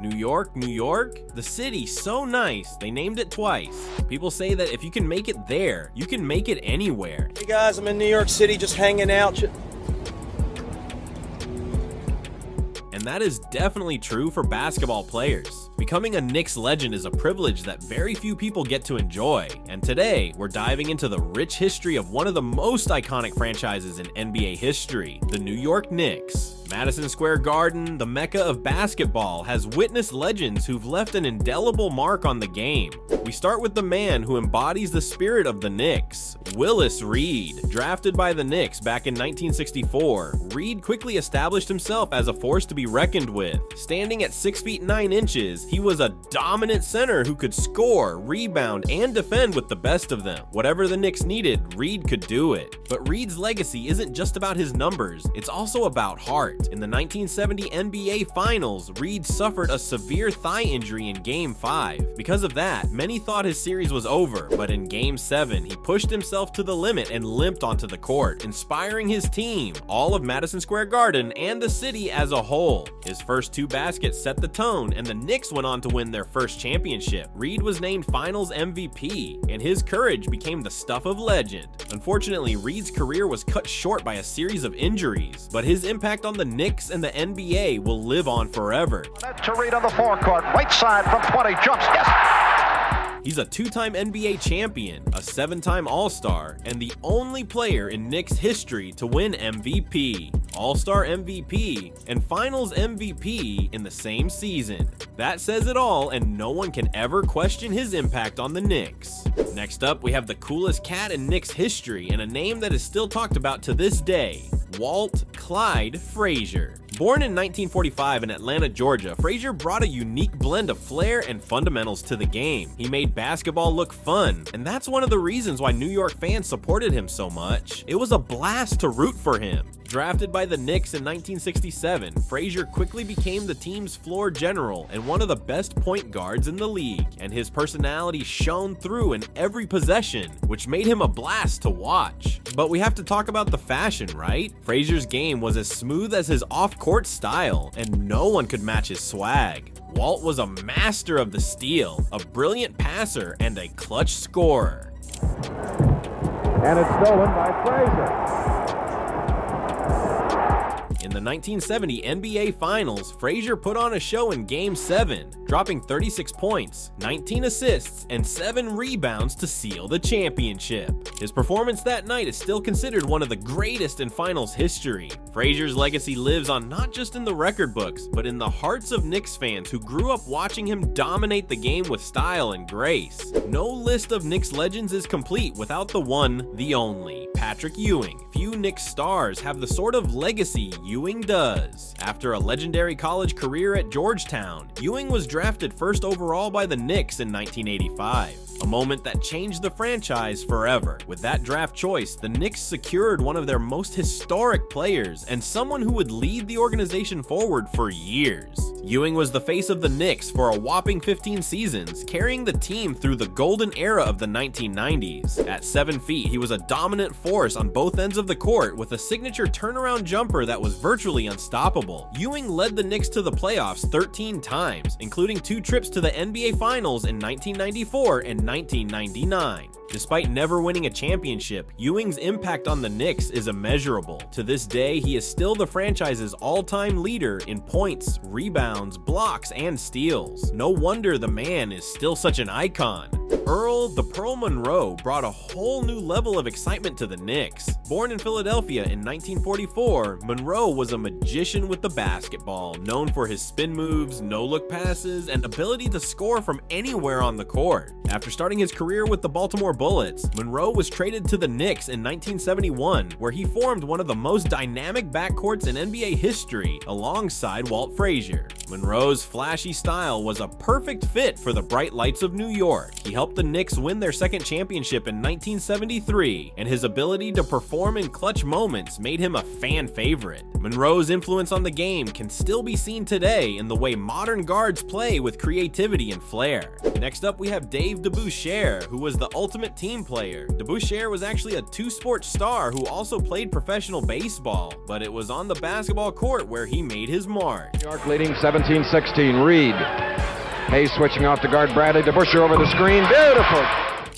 New York, New York? The city so nice, they named it twice. People say that if you can make it there, you can make it anywhere. Hey guys, I'm in New York City just hanging out. And that is definitely true for basketball players. Becoming a Knicks legend is a privilege that very few people get to enjoy, and today we're diving into the rich history of one of the most iconic franchises in NBA history, the New York Knicks. Madison Square Garden, the mecca of basketball, has witnessed legends who've left an indelible mark on the game. We start with the man who embodies the spirit of the Knicks, Willis Reed. Drafted by the Knicks back in 1964, Reed quickly established himself as a force to be reckoned with. Standing at 6 feet 9 inches, he was a dominant center who could score, rebound, and defend with the best of them. Whatever the Knicks needed, Reed could do it. But Reed's legacy isn't just about his numbers, it's also about heart. In the 1970 NBA Finals, Reed suffered a severe thigh injury in Game 5. Because of that, many thought his series was over, but in Game 7, he pushed himself to the limit and limped onto the court, inspiring his team, all of Madison Square Garden, and the city as a whole. His first 2 baskets set the tone, and the Knicks went on to win their first championship. Reed was named Finals MVP, and his courage became the stuff of legend. Unfortunately, Reed's career was cut short by a series of injuries, but his impact on the Knicks and the NBA will live on forever. That's to Reed on the forecourt, right side from 20, jumps, yes! He's a 2-time NBA champion, a 7-time All-Star, and the only player in Knicks history to win MVP, All-Star MVP, and Finals MVP in the same season. That says it all, and no one can ever question his impact on the Knicks. Next up, we have the coolest cat in Knicks history, and a name that is still talked about to this day, Walt Clyde Frazier. Born in 1945 in Atlanta, Georgia, Frazier brought a unique blend of flair and fundamentals to the game. He made basketball look fun, and that's one of the reasons why New York fans supported him so much. It was a blast to root for him. Drafted by the Knicks in 1967, Frazier quickly became the team's floor general and one of the best point guards in the league, and his personality shone through in every possession, which made him a blast to watch. But we have to talk about the fashion, right? Frazier's game was as smooth as his off-court style, and no one could match his swag. Walt was a master of the steal, a brilliant passer, and a clutch scorer. And it's stolen by Frazier. In the 1970 NBA Finals, Frazier put on a show in Game 7, dropping 36 points, 19 assists, and 7 rebounds to seal the championship. His performance that night is still considered one of the greatest in Finals history. Frazier's legacy lives on not just in the record books, but in the hearts of Knicks fans who grew up watching him dominate the game with style and grace. No list of Knicks legends is complete without the one, the only, Patrick Ewing. Few Knicks stars have the sort of legacy Ewing does. After a legendary college career at Georgetown, Ewing was drafted first overall by the Knicks in 1985. A moment that changed the franchise forever. With that draft choice, the Knicks secured one of their most historic players and someone who would lead the organization forward for years. Ewing was the face of the Knicks for a whopping 15 seasons, carrying the team through the golden era of the 1990s. At 7 feet, he was a dominant force on both ends of the court with a signature turnaround jumper that was virtually unstoppable. Ewing led the Knicks to the playoffs 13 times, including 2 trips to the NBA Finals in 1994 and 1999. Despite never winning a championship, Ewing's impact on the Knicks is immeasurable. To this day, he is still the franchise's all-time leader in points, rebounds, blocks, and steals. No wonder the man is still such an icon. Earl "the Pearl" Monroe brought a whole new level of excitement to the Knicks. Born in Philadelphia in 1944, Monroe was a magician with the basketball, known for his spin moves, no-look passes, and ability to score from anywhere on the court. After starting his career with the Baltimore Bullets, Monroe was traded to the Knicks in 1971, where he formed one of the most dynamic backcourts in NBA history, alongside Walt Frazier. Monroe's flashy style was a perfect fit for the bright lights of New York. He helped the the Knicks win their second championship in 1973, and his ability to perform in clutch moments made him a fan favorite. Monroe's influence on the game can still be seen today in the way modern guards play with creativity and flair. Next up, we have Dave DeBusschere, who was the ultimate team player. DeBusschere was actually a two-sport star who also played professional baseball, but it was on the basketball court where he made his mark. York leading 17-16. Reed. Hayes switching off to guard Bradley. DeBusschere over the screen. Beautiful.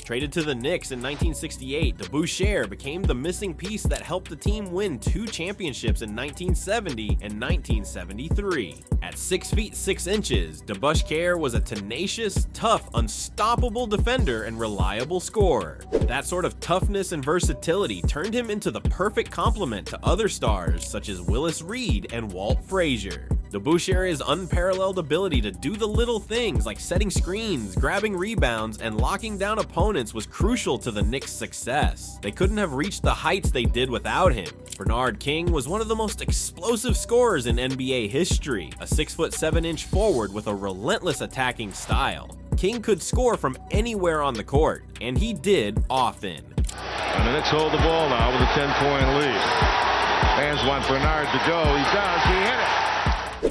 Traded to the Knicks in 1968, DeBusschere became the missing piece that helped the team win 2 championships in 1970 and 1973. At 6 feet 6 inches, DeBusschere was a tenacious, tough, unstoppable defender and reliable scorer. That sort of toughness and versatility turned him into the perfect complement to other stars such as Willis Reed and Walt Frazier. DeBuschere's unparalleled ability to do the little things like setting screens, grabbing rebounds, and locking down opponents was crucial to the Knicks' success. They couldn't have reached the heights they did without him. Bernard King was one of the most explosive scorers in NBA history, a 6'7" forward with a relentless attacking style. King could score from anywhere on the court, and he did often. And the Knicks hold the ball now with a 10-point lead. Fans want Bernard to go. He does. He hit it.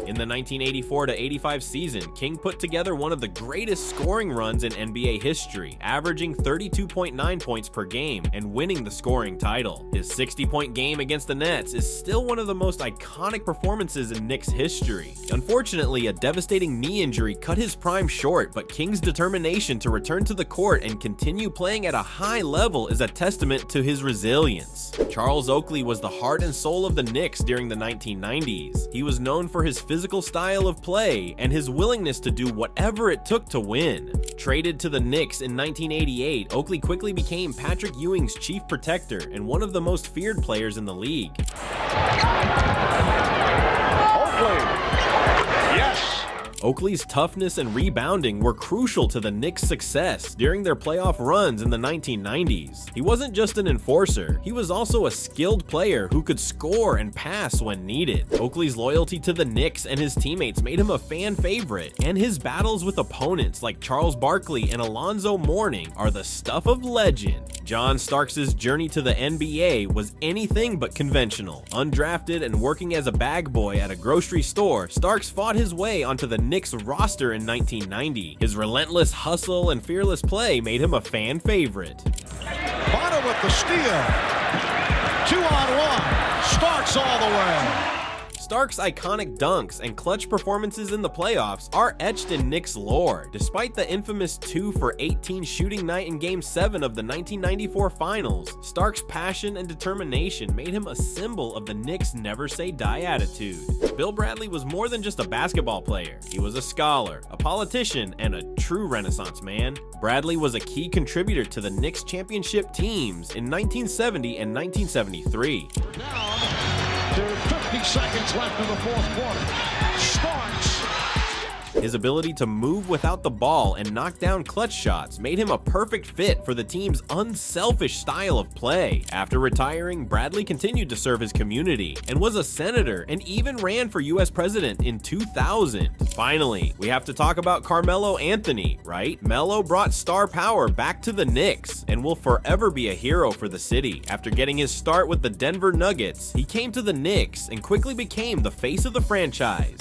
In the 1984-85 season, King put together one of the greatest scoring runs in NBA history, averaging 32.9 points per game and winning the scoring title. His 60-point game against the Nets is still one of the most iconic performances in Knicks history. Unfortunately, a devastating knee injury cut his prime short, but King's determination to return to the court and continue playing at a high level is a testament to his resilience. Charles Oakley was the heart and soul of the Knicks during the 1990s. He was known for his physical style of play and his willingness to do whatever it took to win. Traded to the Knicks in 1988, Oakley quickly became Patrick Ewing's chief protector and one of the most feared players in the league. Oakley's toughness and rebounding were crucial to the Knicks' success during their playoff runs in the 1990s. He wasn't just an enforcer, he was also a skilled player who could score and pass when needed. Oakley's loyalty to the Knicks and his teammates made him a fan favorite, and his battles with opponents like Charles Barkley and Alonzo Mourning are the stuff of legend. John Starks' journey to the NBA was anything but conventional. Undrafted and working as a bag boy at a grocery store, Starks fought his way onto the Knicks roster in 1990. His relentless hustle and fearless play made him a fan favorite. Bonner with the steal. 2-on-1. Starks all the way. Starks' iconic dunks and clutch performances in the playoffs are etched in Knicks lore. Despite the infamous 2-for-18 shooting night in Game 7 of the 1994 Finals, Starks' passion and determination made him a symbol of the Knicks' never-say-die attitude. Bill Bradley was more than just a basketball player. He was a scholar, a politician, and a true Renaissance man. Bradley was a key contributor to the Knicks championship teams in 1970 and 1973. To 50 seconds left in the fourth quarter. Starks. His ability to move without the ball and knock down clutch shots made him a perfect fit for the team's unselfish style of play. After retiring, Bradley continued to serve his community and was a senator and even ran for US president in 2000. Finally, we have to talk about Carmelo Anthony, right? Melo brought star power back to the Knicks and will forever be a hero for the city. After getting his start with the Denver Nuggets, he came to the Knicks and quickly became the face of the franchise.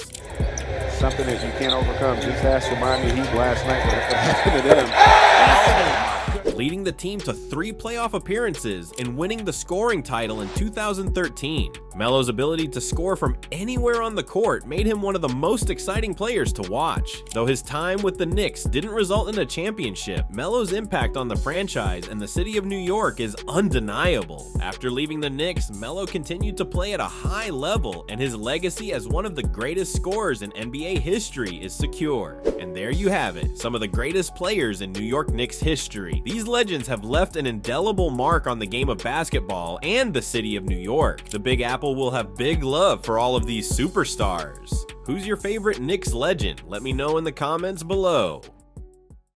Something that you can't overcome. Just ask Miami Heat last night what happened to them. Leading the team to 3 playoff appearances and winning the scoring title in 2013. Melo's ability to score from anywhere on the court made him one of the most exciting players to watch. Though his time with the Knicks didn't result in a championship, Melo's impact on the franchise and the city of New York is undeniable. After leaving the Knicks, Melo continued to play at a high level, and his legacy as one of the greatest scorers in NBA history is secure. And there you have it, some of the greatest players in New York Knicks history. These legends have left an indelible mark on the game of basketball and the city of New York. The Big Apple will have big love for all of these superstars. Who's your favorite Knicks legend? Let me know in the comments below.